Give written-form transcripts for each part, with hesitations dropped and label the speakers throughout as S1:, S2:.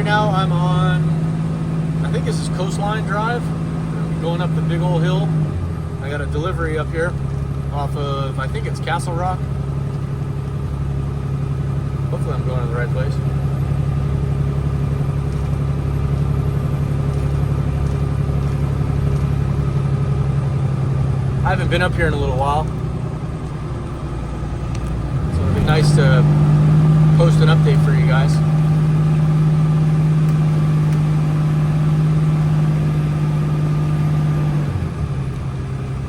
S1: right now I'm on, I think this is Coastline Drive. I'm going up the big old hill. I got a delivery up here off of, I think it's Castle Rock. Hopefully I'm going to the right place. I haven't been up here in a little while, so it'd be nice to post an update for you guys.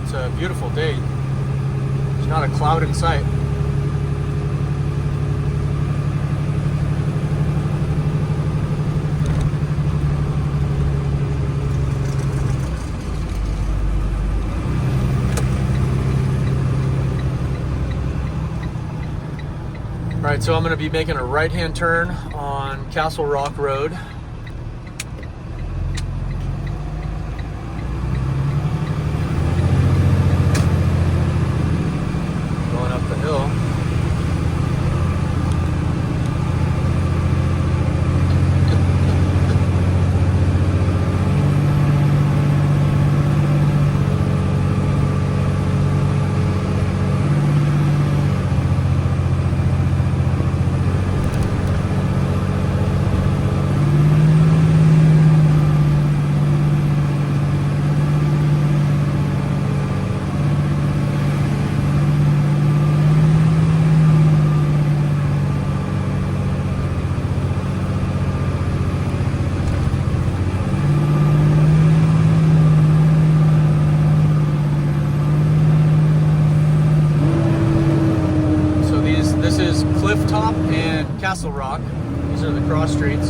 S1: It's a beautiful day. There's not a cloud in sight. Alright, so I'm going to be making a right-hand turn on Castle Rock Road. Going up the hill. Castle Rock. These are the cross streets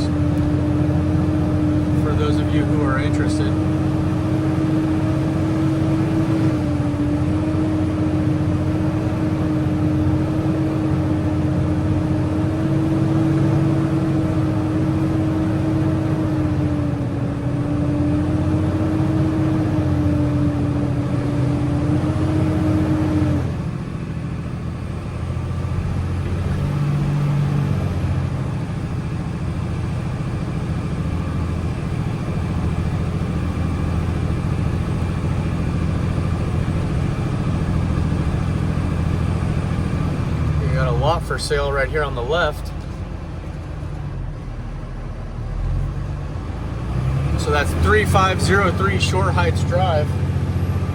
S1: for those of you who are interested. Lot for sale right here on the left. So that's 3503 Shore Heights Drive.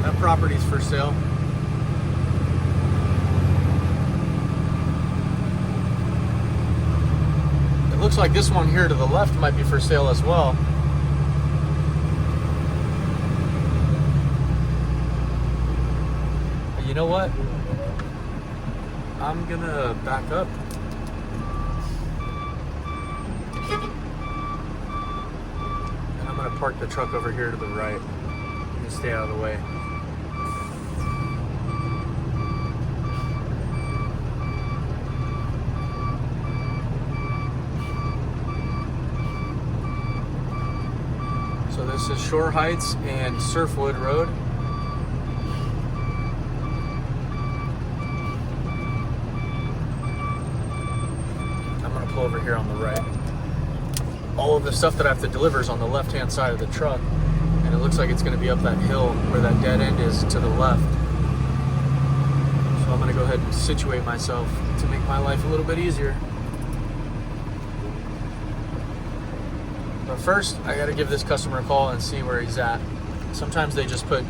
S1: That property's for sale. It looks like this one here to the left might be for sale as well. But you know what? I'm gonna back up. And I'm gonna park the truck over here to the right and stay out of the way. So this is Shore Heights and Surfwood Road. Over here on the right. All of the stuff that I have to deliver is on the left-hand side of the truck, and it looks like it's going to be up that hill where that dead end is to the left. So I'm going to go ahead and situate myself to make my life a little bit easier. But first, I got to give this customer a call and see where he's at. Sometimes they just put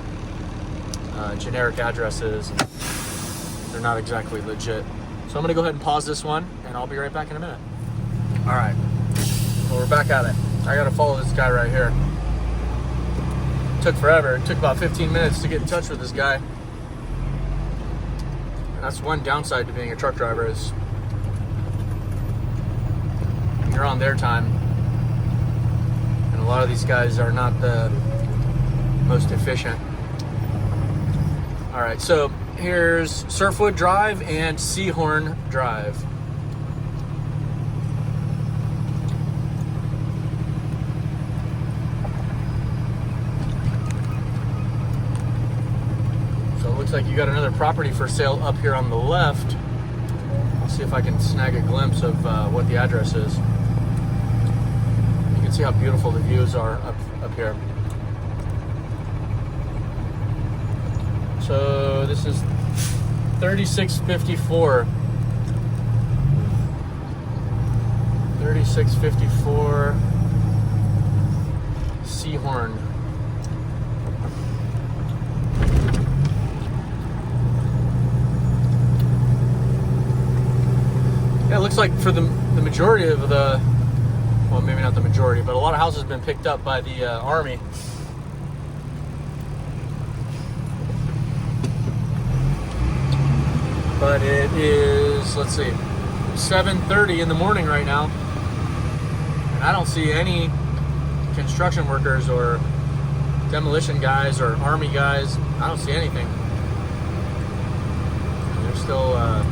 S1: generic addresses, and they're not exactly legit. So I'm going to go ahead and pause this one, and I'll be right back in a minute. All right, well, we're back at it. I gotta follow this guy right here. It took forever. It took about 15 minutes to get in touch with this guy. And that's one downside to being a truck driver is you're on their time. And a lot of these guys are not the most efficient. All right, so here's Surfwood Drive and Seahorn Drive. Looks like you got another property for sale up here on the left. I'll see if I can snag a glimpse of what the address is. see how beautiful the views are up here. So this is 3654. 3654 Seahorn. Yeah, it looks like for the majority of the, well, maybe not the majority, but a lot of houses have been picked up by the Army. But it is, let's see, 7:30 in the morning right now, and I don't see any construction workers or demolition guys or Army guys. I don't see anything. There's still a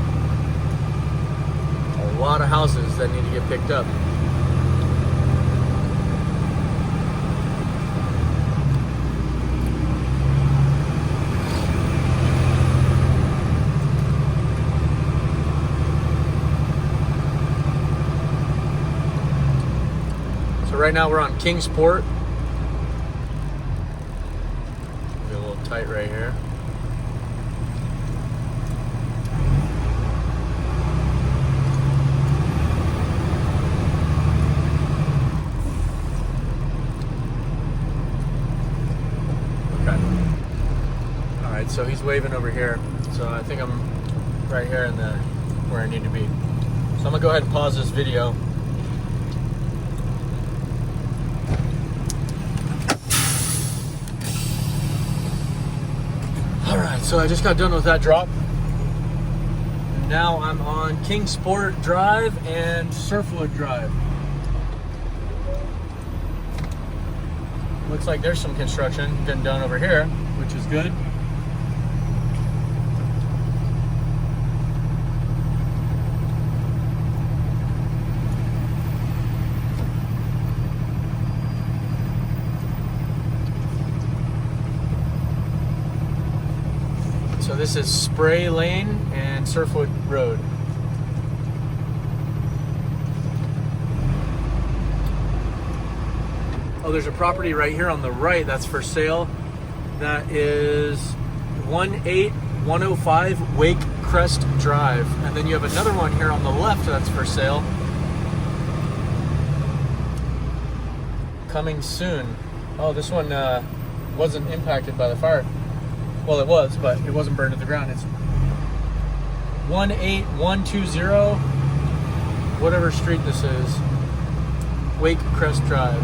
S1: lot of houses that need to get picked up. So right now we're on Kingsport. Be a little tight right here. So he's waving over here. So I think I'm right here in the where I need to be. So I'm gonna go ahead and pause this video. All right, so I just got done with that drop. And now I'm on Kingsport Drive and Surfwood Drive. Looks like there's some construction getting done over here, which is good. So this is Spray Lane and Surfwood Road. Oh, there's a property right here on the right that's for sale. That is 18105 Wake Crest Drive. And then you have another one here on the left that's for sale. Coming soon. Oh, this one wasn't impacted by the fire. Well, it was, but it wasn't burned to the ground. It's 18120, whatever street this is, Wake Crest Drive.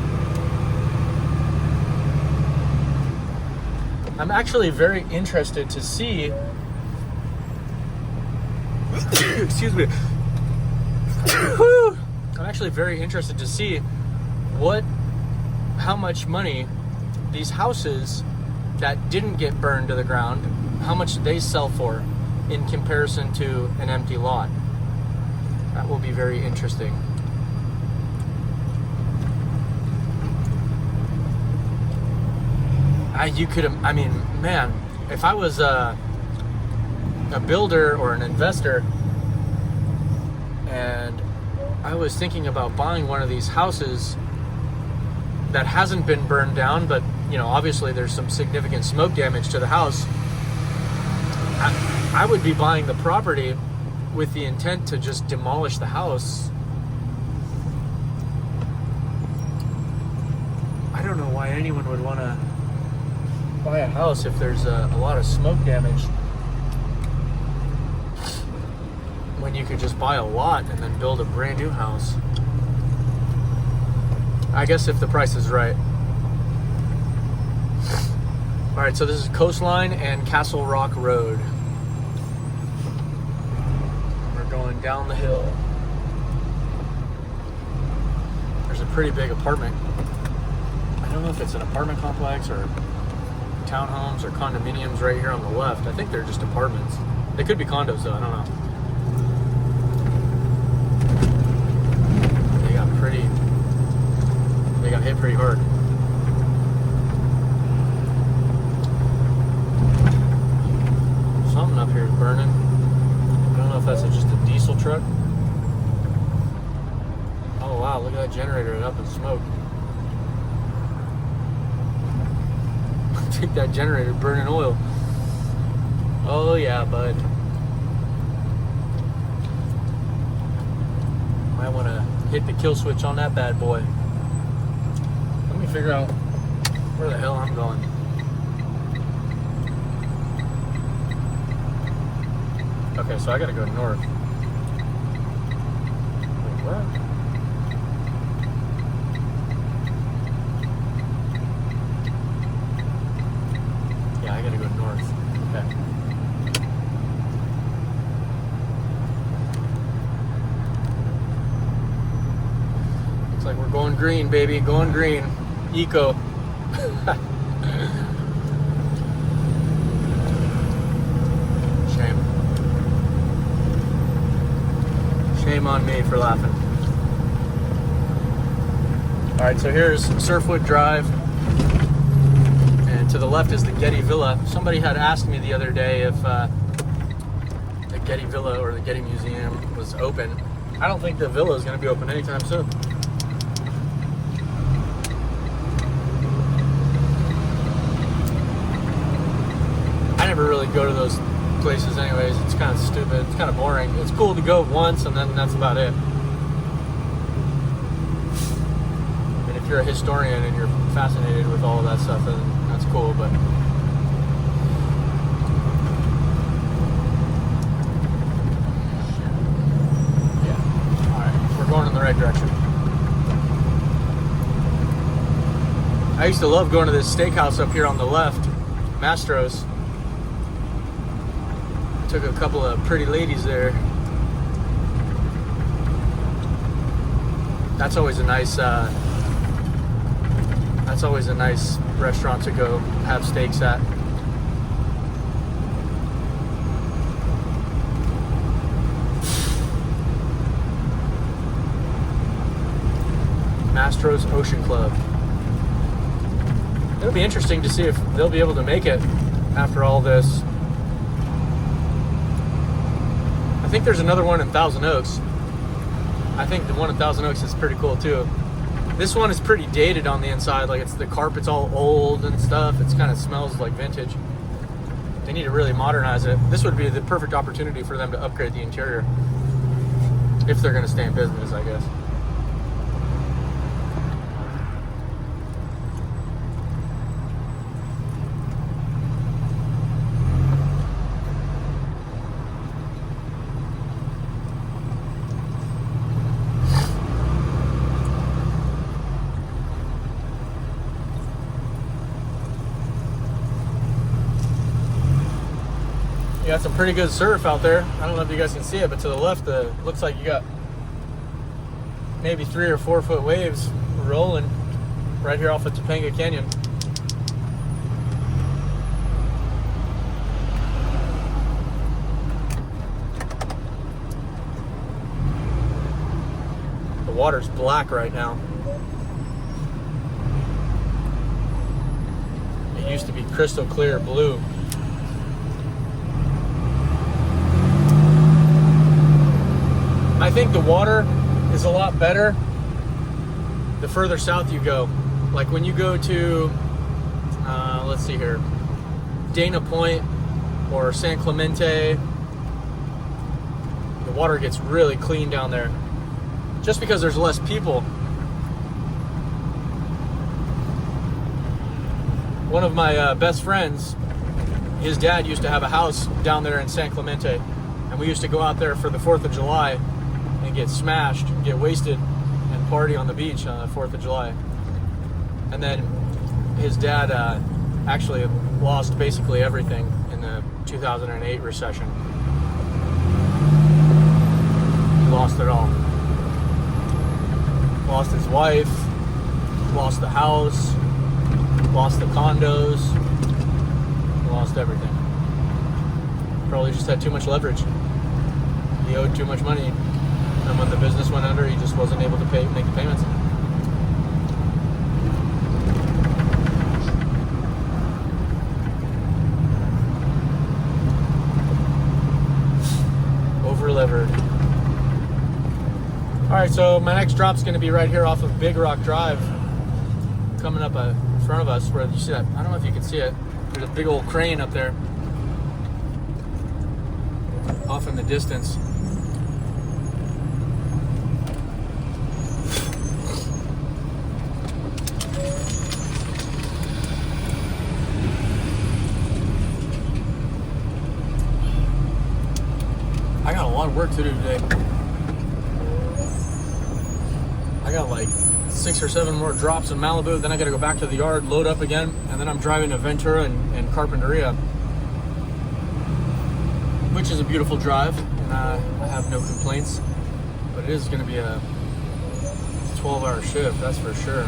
S1: I'm actually very interested to see, excuse me, I'm actually very interested to see how much money these houses that didn't get burned to the ground, how much they sell for in comparison to an empty lot. That will be very interesting. I mean, man, if I was a builder or an investor and I was thinking about buying one of these houses that hasn't been burned down, but you know, obviously there's some significant smoke damage to the house, I would be buying the property with the intent to just demolish the house. I don't know why anyone would want to buy a house if there's a lot of smoke damage, when you could just buy a lot and then build a brand new house. I guess if the price is right. All right, so this is Coastline and Castle Rock Road. We're going down the hill. There's a pretty big apartment. I don't know if it's an apartment complex or townhomes or condominiums right here on the left. I think they're just apartments. They could be condos though, I don't know. They got hit pretty hard. Something up here is burning. I don't know if that's just a diesel truck. Oh wow, look at that generator up in smoke. think that generator burning oil. Oh yeah, bud. Might want to hit the kill switch on that bad boy. Let me figure out where the hell I'm going. Okay, so I gotta go north. Wait, what? Yeah, I gotta go north. Okay. Looks like we're going green, baby. Going green. Eco. Shame on me for laughing. All right, so here's Surfwood Drive, and to the left is the Getty Villa. Somebody had asked me the other day if the Getty Villa or the Getty Museum was open. I don't think the villa is going to be open anytime soon. I never really go to those places anyways. It's kind of stupid. It's kind of boring. It's cool to go once and then that's about it. And if you're a historian and you're fascinated with all of that stuff, then that's cool, but yeah. Alright, we're going in the right direction. I used to love going to this steakhouse up here on the left, Mastro's. Took a couple of pretty ladies there. That's always a nice restaurant to go have steaks at. Mastro's Ocean Club. It'll be interesting to see if they'll be able to make it after all this. I think there's another one in Thousand Oaks. I think the one in Thousand Oaks is pretty cool too. This one is pretty dated on the inside. Like the carpet's all old and stuff. It kind of smells like vintage. They need to really modernize it. This would be the perfect opportunity for them to upgrade the interior. If they're going to stay in business, I guess. You got some pretty good surf out there. I don't know if you guys can see it, but to the left, looks like you got maybe 3 or 4 foot waves rolling right here off of Topanga Canyon. The water's black right now. It used to be crystal clear blue. I think the water is a lot better the further south you go. Like when you go to, let's see here, Dana Point or San Clemente, the water gets really clean down there. Just because there's less people. One of my best friends, his dad used to have a house down there in San Clemente, and we used to go out there for the 4th of July and get smashed, get wasted, and party on the beach on the 4th of July. And then his dad actually lost basically everything in the 2008 recession. He lost it all. Lost his wife, lost the house, lost the condos, lost everything. Probably just had too much leverage. He owed too much money. And when the business went under, he just wasn't able to make the payments. Over-levered. All right, so my next drop's going to be right here off of Big Rock Drive. Coming up a front of us, where you see that, I don't know if you can see it, there's a big old crane up there off in the distance. I got a lot of work to do today. I got like 6 or 7 more drops in Malibu, then I gotta go back to the yard, load up again, and then I'm driving to Ventura and Carpinteria, which is a beautiful drive, and I have no complaints, but it is gonna be a 12-hour shift, that's for sure.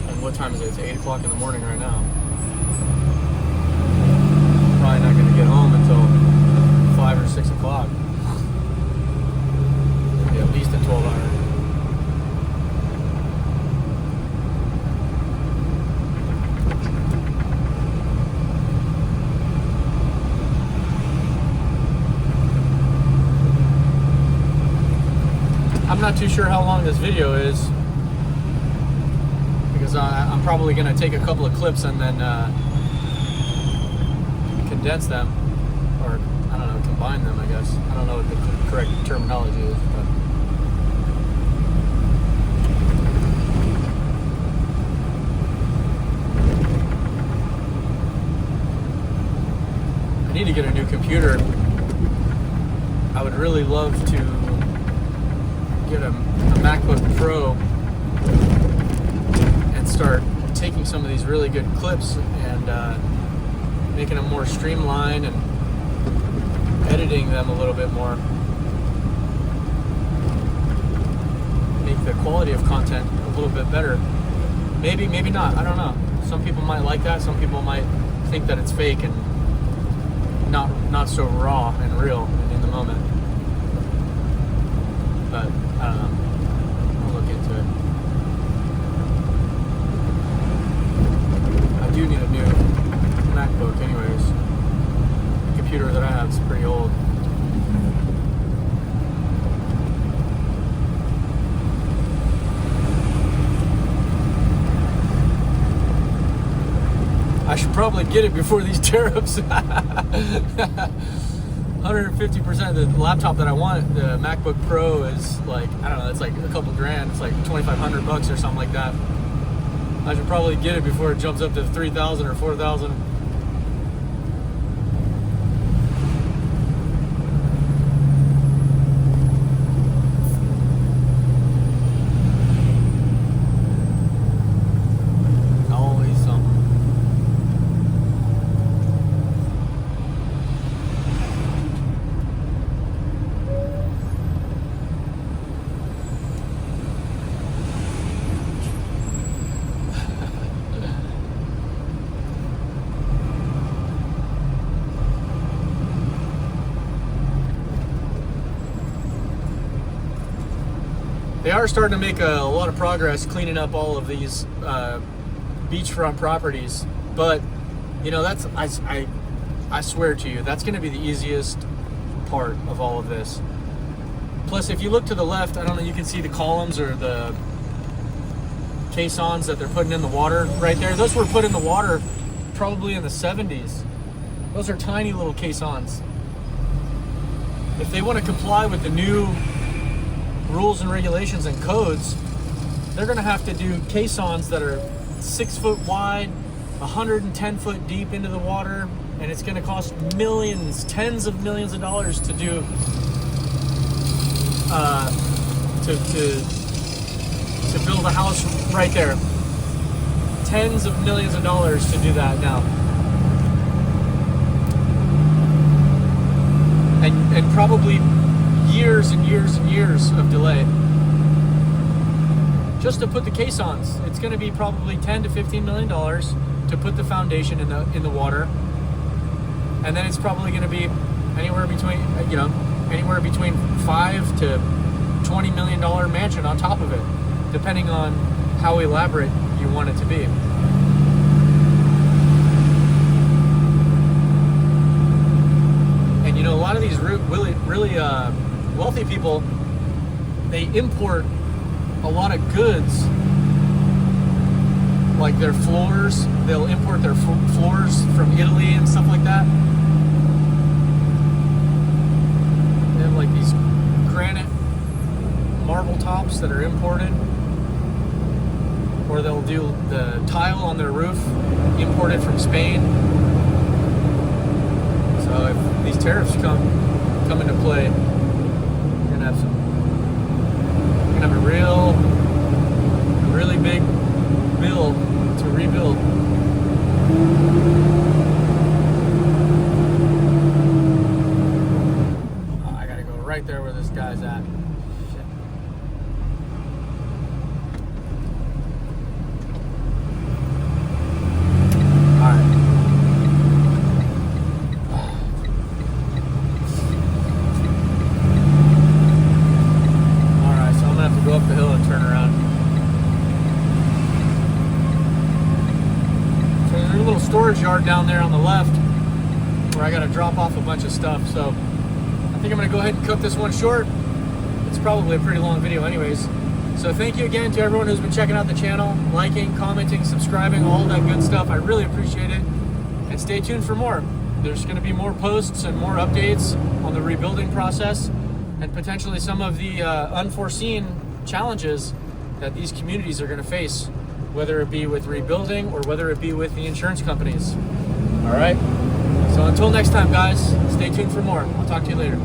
S1: And what time is it? It's 8 o'clock in the morning right now. Probably not gonna get home until 5 or 6 o'clock. Maybe at least a 12-hour. I'm not too sure how long this video is, because I'm probably going to take a couple of clips and then condense them, or I don't know, combine them, I guess. I don't know what the correct terminology is, but I need to get a new computer. I would really love to get a MacBook Pro and start taking some of these really good clips and making them more streamlined and editing them a little bit more. Make the quality of content a little bit better. Maybe, maybe not. I don't know. Some people might like that. Some people might think that it's fake and not so raw and real and in the moment. But I don't know. I'll look into it. I do need a new MacBook anyways. The computer that I have is pretty old. I should probably get it before these tariffs. 150%. The laptop that I want, the MacBook Pro, is like, I don't know, it's like a couple grand. It's like $2,500 or something like that. I should probably get it before it jumps up to 3,000 or 4,000. They are starting to make a lot of progress cleaning up all of these beachfront properties, but you know, that's I swear to you, that's going to be the easiest part of all of this. Plus, if you look to the left, I don't know, you can see the columns or the caissons that they're putting in the water right there. Those were put in the water probably in the 70s. Those are tiny little caissons. If they want to comply with the new rules and regulations and codes, they're going to have to do caissons that are 6 foot wide, 110 foot deep into the water, and it's going to cost millions, tens of millions of dollars to do to build a house right there. Tens of millions of dollars to do that now, and probably years and years and years of delay just to put the caissons. It's going to be probably $10 to $15 million to put the foundation in the water, and then it's probably going to be anywhere between $5 to $20 million mansion on top of it, depending on how elaborate you want it to be. And you know, a lot of these really wealthy people, they import a lot of goods like their floors. They'll import their floors from Italy and stuff like that. They have like these granite marble tops that are imported. Or they'll do the tile on their roof imported from Spain. So if these tariffs come into play, you're gonna have a really big bill to rebuild. Oh, I gotta go right there where this guy's at. Shit. All right. Go up the hill and turn around. So there's a little storage yard down there on the left where I got to drop off a bunch of stuff. So I think I'm going to go ahead and cut this one short. It's probably a pretty long video anyways. So thank you again to everyone who's been checking out the channel, liking, commenting, subscribing, all that good stuff. I really appreciate it. And stay tuned for more. There's going to be more posts and more updates on the rebuilding process and potentially some of the unforeseen challenges that these communities are going to face, whether it be with rebuilding or whether it be with the insurance companies. All right. So until next time, guys, stay tuned for more. I'll talk to you later.